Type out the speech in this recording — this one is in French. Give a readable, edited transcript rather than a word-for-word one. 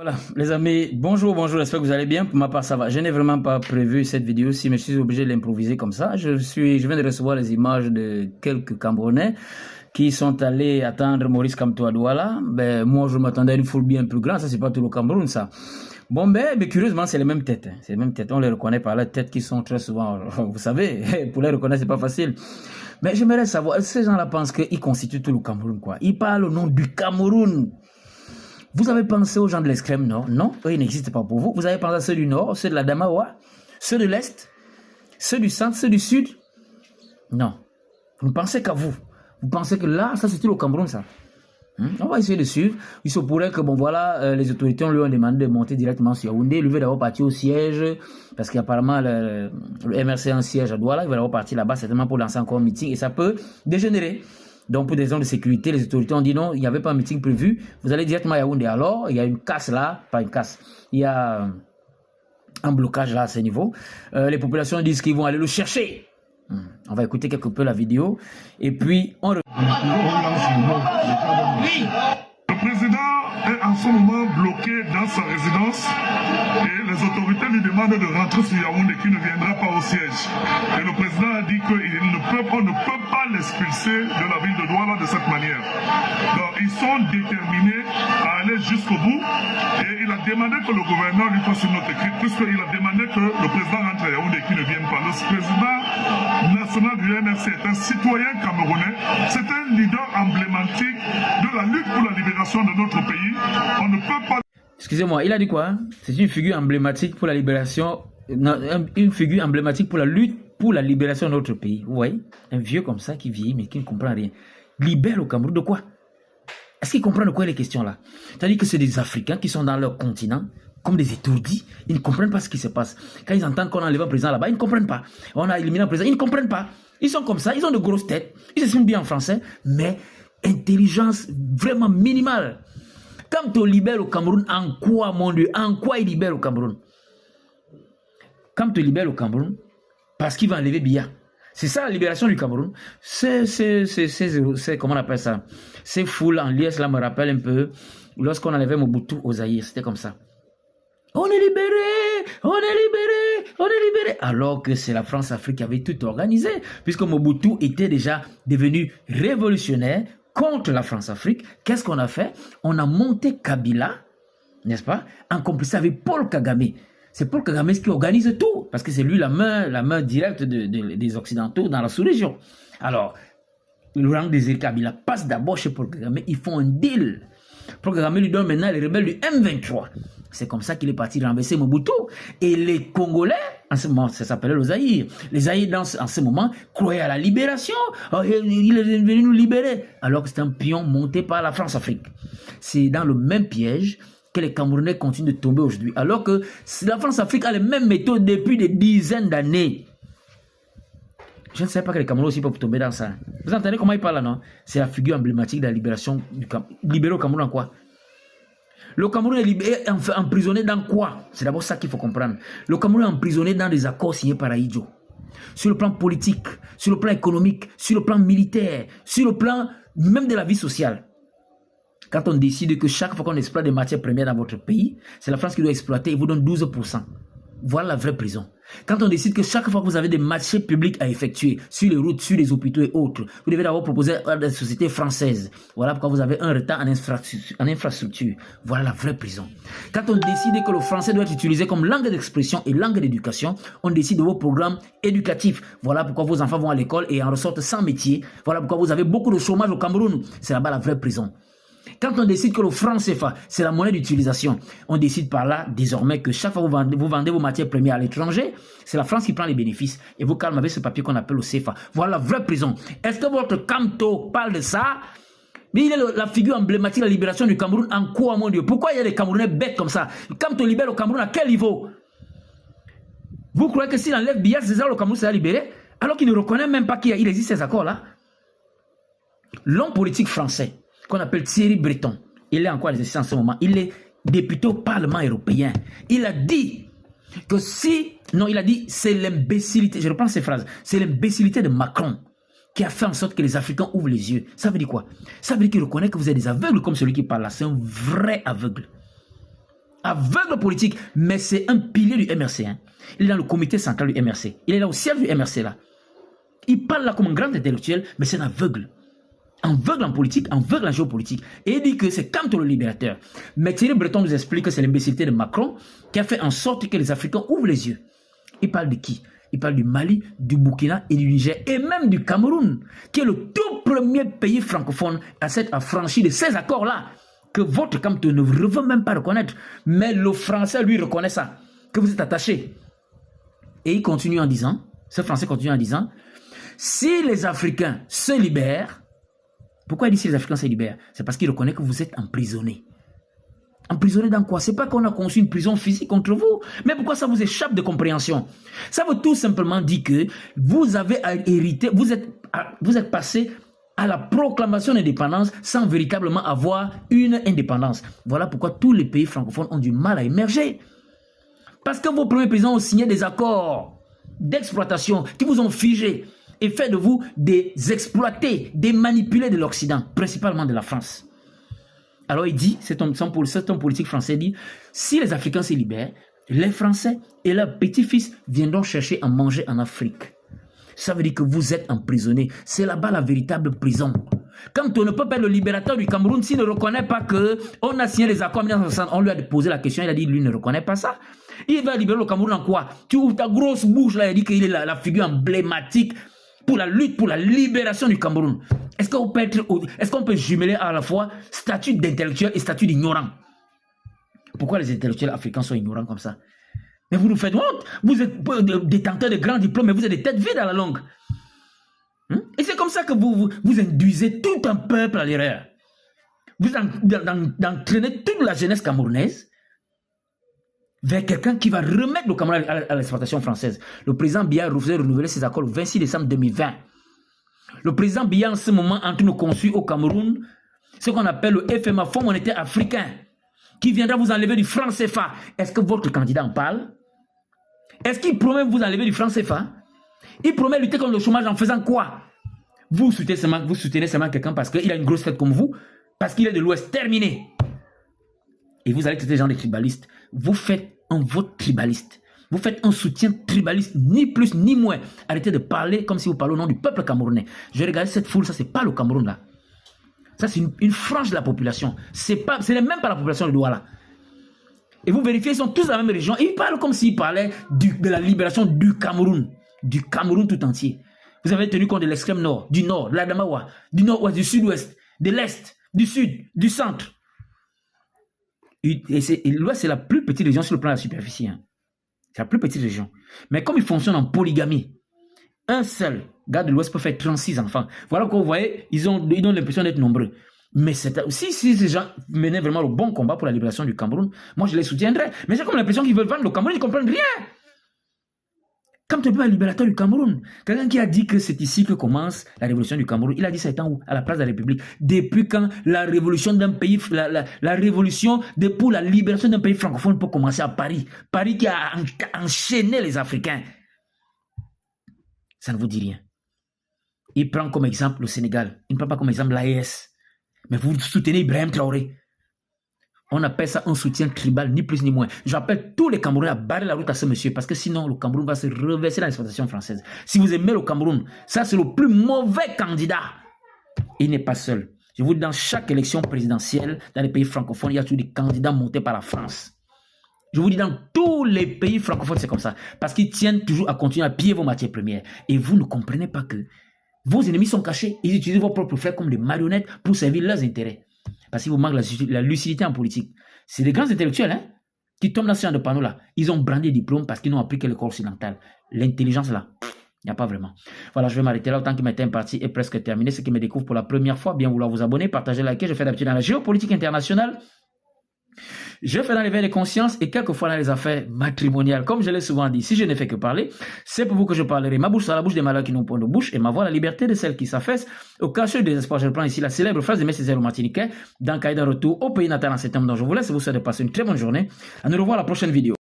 Voilà, les amis, bonjour, j'espère que vous allez bien. Pour ma part, ça va. Je n'ai vraiment pas prévu cette vidéo-ci, mais je suis obligé de l'improviser comme ça. Je viens de recevoir les images de quelques Camerounais qui sont allés attendre Maurice Kamto Douala. Ben, moi, je m'attendais à une foule bien plus grande. Ça, c'est pas tout le Cameroun, ça. Bon, mais curieusement, c'est les mêmes têtes. Hein. C'est les mêmes têtes. On les reconnaît par les têtes qui sont très souvent, vous savez, pour les reconnaître, c'est pas facile. Mais j'aimerais savoir, ces gens-là pensent qu'ils constituent tout le Cameroun, quoi. Ils parlent au nom du Cameroun. Vous avez pensé aux gens de l'extrême nord? Non, eux, ils n'existent pas pour vous. Vous avez pensé à ceux du nord, ceux de la Damawa, ceux de l'est, ceux du centre, ceux du sud? Non. Vous ne pensez qu'à vous. Vous pensez que là, ça c'est tout le Cameroun, ça. On va essayer de suivre. Il se pourrait que, bon voilà, les autorités lui ont demandé de monter directement sur Yaoundé. Lui veut d'abord partir au siège, parce qu'apparemment, le MRC a un siège à Douala. Il va d'abord partir là-bas, certainement pour lancer encore un meeting, et ça peut dégénérer. Donc, pour des raisons de sécurité, les autorités ont dit non, il n'y avait pas un meeting prévu. Vous allez directement à Yaoundé. Alors, il y a une casse là, pas une casse. Il y a un blocage là à ce niveau. Les populations disent qu'ils vont aller le chercher. On va écouter quelque peu la vidéo. Et puis, on... Le président est en ce moment bloqué dans sa résidence et les autorités lui demandent de rentrer sur Yaoundé, qui ne viendra pas au siège. Et le président a dit qu'on ne peut pas l'expulser de la ville de Douala de cette manière. Donc ils sont déterminés à aller jusqu'au bout et il a demandé que le gouverneur lui fasse une note écrite, puisqu'il a demandé que le président rentre à Yaoundé, qui ne vienne pas. Le président national du NRC est un citoyen camerounais, c'est un leader emblématique de la lutte pour la libération de notre pays. On ne peut pas... Excusez-moi, il a dit quoi? C'est une figure emblématique pour la libération, une figure emblématique pour la lutte pour la libération de notre pays. Vous voyez? Un vieux comme ça qui vieillit mais qui ne comprend rien. Libère le Cameroun de quoi? Est-ce qu'il comprend de quoi les questions là? C'est-à-dire que c'est des Africains qui sont dans leur continent, comme des étourdis, ils ne comprennent pas ce qui se passe. Quand ils entendent qu'on a enlevé un président là-bas, ils ne comprennent pas. On a éliminé un président, ils ne comprennent pas. Ils sont comme ça, ils ont de grosses têtes, ils s'expriment bien en français, mais intelligence vraiment minimale. Quand on libère le Cameroun, en quoi, mon Dieu? En quoi il libère le Cameroun? Quand on libère le Cameroun, parce qu'il va enlever Biya. C'est ça la libération du Cameroun. C'est comment on appelle ça? Ces foules en liesse là me rappellent un peu lorsqu'on enlevait Mobutu au Zaïre. C'était comme ça. On est libéré, on est libéré, on est libéré. Alors que c'est la France-Afrique qui avait tout organisé. Puisque Mobutu était déjà devenu révolutionnaire contre la France-Afrique. Qu'est-ce qu'on a fait? On a monté Kabila, n'est-ce pas? En complicité avec Paul Kagame. C'est Paul Kagame qui organise tout, parce que c'est lui la main directe des Occidentaux dans la sous-région. Alors, Laurent Désiré Kabila passe d'abord chez Paul Kagame, ils font un deal. Paul Kagame lui donne maintenant les rebelles du M23. C'est comme ça qu'il est parti renverser Mobutu. Et les Congolais, en ce moment, ça s'appelait le Zaïre. Les Zaïres, en ce moment, croyaient à la libération. Oh, il est venu nous libérer. Alors que c'est un pion monté par la France-Afrique. C'est dans le même piège que les Camerounais continuent de tomber aujourd'hui. Alors que la France-Afrique a les mêmes méthodes depuis des dizaines d'années. Je ne sais pas que les Camerounais aussi peuvent tomber dans ça. Vous entendez comment il parle là, non? C'est la figure emblématique de la libération du Cameroun. Libérer au Cameroun en quoi? Le Cameroun est emprisonné dans quoi? C'est d'abord ça qu'il faut comprendre. Le Cameroun est emprisonné dans des accords signés par Aïdjo. Sur le plan politique, sur le plan économique, sur le plan militaire, sur le plan même de la vie sociale. Quand on décide que chaque fois qu'on exploite des matières premières dans votre pays, c'est la France qui doit exploiter et vous donne 12%. Voilà la vraie prison. Quand on décide que chaque fois que vous avez des marchés publics à effectuer, sur les routes, sur les hôpitaux et autres, vous devez d'abord proposer à des sociétés françaises. Voilà pourquoi vous avez un retard en infrastructure. Voilà la vraie prison. Quand on décide que le français doit être utilisé comme langue d'expression et langue d'éducation, on décide de vos programmes éducatifs. Voilà pourquoi vos enfants vont à l'école et en ressortent sans métier. Voilà pourquoi vous avez beaucoup de chômage au Cameroun. C'est là-bas la vraie prison. Quand on décide que le franc CFA, c'est la monnaie d'utilisation, on décide par là, désormais, que chaque fois que vous vendez vos matières premières à l'étranger, c'est la France qui prend les bénéfices. Et vous calmez avec ce papier qu'on appelle le CFA. Voilà la vraie prison. Est-ce que votre Kamto parle de ça? Mais il est la figure emblématique de la libération du Cameroun en quoi, mon Dieu? Pourquoi il y a des Camerounais bêtes comme ça? Kamto libère le Cameroun à quel niveau? Vous croyez que s'il enlève Biya, c'est ça le Cameroun sera libéré? Alors qu'il ne reconnaît même pas qu'il existe ces accords-là. L'homme politique français, qu'on appelle Thierry Breton, il est encore en ce moment, il est député au Parlement européen. Il a dit que c'est l'imbécilité, je reprends ces phrases, c'est l'imbécilité de Macron qui a fait en sorte que les Africains ouvrent les yeux. Ça veut dire quoi? Ça veut dire qu'il reconnaît que vous êtes des aveugles comme celui qui parle là, c'est un vrai aveugle. aveugle politique, mais c'est un pilier du MRC. Hein. Il est dans le comité central du MRC. Il est là au siège du MRC là. Il parle là comme un grand intellectuel, mais c'est un aveugle. Aveugle en politique, aveugle en géopolitique. Et il dit que c'est Kanto le libérateur. Mais Thierry Breton nous explique que c'est l'imbécilité de Macron qui a fait en sorte que les Africains ouvrent les yeux. Il parle de qui? Il parle du Mali, du Burkina et du Niger, et même du Cameroun, qui est le tout premier pays francophone à s'être affranchi de ces accords-là, que votre Kanto ne veut même pas reconnaître. Mais le français, lui, reconnaît ça, que vous êtes attaché. Et il continue en disant, ce français continue en disant, si les Africains se libèrent, pourquoi il dit si les Africains se libèrent? C'est parce qu'il reconnaît que vous êtes emprisonnés. Emprisonné dans quoi? C'est pas qu'on a conçu une prison physique contre vous. Mais pourquoi ça vous échappe de compréhension? Ça veut tout simplement dire que vous avez hérité, vous êtes passé à la proclamation d'indépendance sans véritablement avoir une indépendance. Voilà pourquoi tous les pays francophones ont du mal à émerger. Parce que vos premiers présidents ont signé des accords d'exploitation qui vous ont figé et fait de vous des exploités, des manipulés de l'Occident, principalement de la France. Alors il dit, cet homme politique français dit, si les Africains se libèrent, les Français et leurs petits-fils viendront chercher à manger en Afrique. Ça veut dire que vous êtes emprisonnés. C'est là-bas la véritable prison. Quand on ne peut pas être le libérateur du Cameroun, s'il ne reconnaît pas qu'on a signé les accords en 1960, on lui a posé la question, il a dit, lui ne reconnaît pas ça. Il va libérer le Cameroun en quoi? Tu ouvres ta grosse bouche là, il dit qu'il est la figure emblématique pour la lutte pour la libération du Cameroun. Est-ce qu'on peut jumeler à la fois statut d'intellectuel et statut d'ignorant? Pourquoi les intellectuels africains sont ignorants comme ça? Mais vous nous faites honte. Vous êtes détenteurs de grands diplômes, mais vous êtes des têtes vides à la longue. Et c'est comme ça que vous induisez tout un peuple à l'erreur. Vous entraînez toute la jeunesse camerounaise vers quelqu'un qui va remettre le Cameroun à l'exploitation française. Le président Biya a refusé de renouveler ses accords le 26 décembre 2020. Le président Biya, en ce moment, est en train de construire au Cameroun ce qu'on appelle le FMA, Fonds monétaire africain, qui viendra vous enlever du franc CFA. Est-ce que votre candidat en parle? Est-ce qu'il promet vous enlever du franc CFA? Il promet lutter contre le chômage en faisant quoi? Vous soutenez seulement quelqu'un parce qu'il a une grosse tête comme vous, parce qu'il est de l'Ouest terminé. Et vous allez traiter les gens de tribalistes. Vous faites un vote tribaliste. Vous faites un soutien tribaliste, ni plus ni moins. Arrêtez de parler comme si vous parlez au nom du peuple camerounais. Je regarde cette foule, ça c'est pas le Cameroun là. Ça c'est une frange de la population. Ce n'est même pas la population de Douala. Et vous vérifiez, ils sont tous dans la même région. Ils parlent comme s'ils parlaient de la libération du Cameroun tout entier. Vous avez tenu compte de l'extrême nord, de l'Adamawa, du nord-ouest, du sud-ouest, de l'est, du sud, du centre. Et l'ouest, c'est la plus petite région sur le plan de la superficie. Hein. C'est la plus petite région. Mais comme ils fonctionnent en polygamie, un seul gars de l'ouest peut faire 36 enfants. Voilà pourquoi vous voyez, ils ont l'impression d'être nombreux. Mais si ces gens menaient vraiment le bon combat pour la libération du Cameroun, moi je les soutiendrais. Mais j'ai comme l'impression qu'ils veulent vendre le Cameroun, ils ne comprennent rien. Quand tu es un libérateur du Cameroun, quelqu'un qui a dit que c'est ici que commence la révolution du Cameroun, il a dit ça étant où? À la place de la République. Depuis quand la révolution d'un pays, la révolution pour la libération d'un pays francophone peut commencer à Paris? Paris qui a enchaîné les Africains. Ça ne vous dit rien. Il prend comme exemple le Sénégal. Il ne prend pas comme exemple l'AES. Mais vous soutenez Ibrahim Traoré. On appelle ça un soutien tribal, ni plus ni moins. J'appelle tous les Camerounais à barrer la route à ce monsieur, parce que sinon le Cameroun va se reverser dans l'exploitation française. Si vous aimez le Cameroun, ça c'est le plus mauvais candidat. Il n'est pas seul. Je vous dis, dans chaque élection présidentielle, dans les pays francophones, il y a toujours des candidats montés par la France. Je vous dis, dans tous les pays francophones, c'est comme ça. Parce qu'ils tiennent toujours à continuer à piller vos matières premières. Et vous ne comprenez pas que vos ennemis sont cachés. Ils utilisent vos propres frères comme des marionnettes pour servir leurs intérêts. Parce qu'il vous manque la lucidité en politique. C'est des grands intellectuels qui tombent dans ce genre de panneau-là. Ils ont brandi des diplômes parce qu'ils n'ont appris que l'école occidentale. L'intelligence, là, il n'y a pas vraiment. Voilà, je vais m'arrêter là. Autant que ma time partie est presque terminée. Ceux qui me découvrent pour la première fois, bien vouloir vous abonner, partager, liker. Je fais d'habitude dans la géopolitique internationale. Je fais dans l'éveil de conscience et quelquefois dans les affaires matrimoniales. Comme je l'ai souvent dit, si je ne fais que parler, c'est pour vous que je parlerai. Ma bouche sur la bouche des malheurs qui n'ont point de bouche et ma voix la liberté de celles qui s'affaissent. Au cachot des espoirs, je reprends ici la célèbre phrase de M. Césaire Martiniquais dans Cahier d'un retour au pays natal en septembre. Donc je vous laisse vous souhaiter de passer une très bonne journée. À nous revoir à la prochaine vidéo.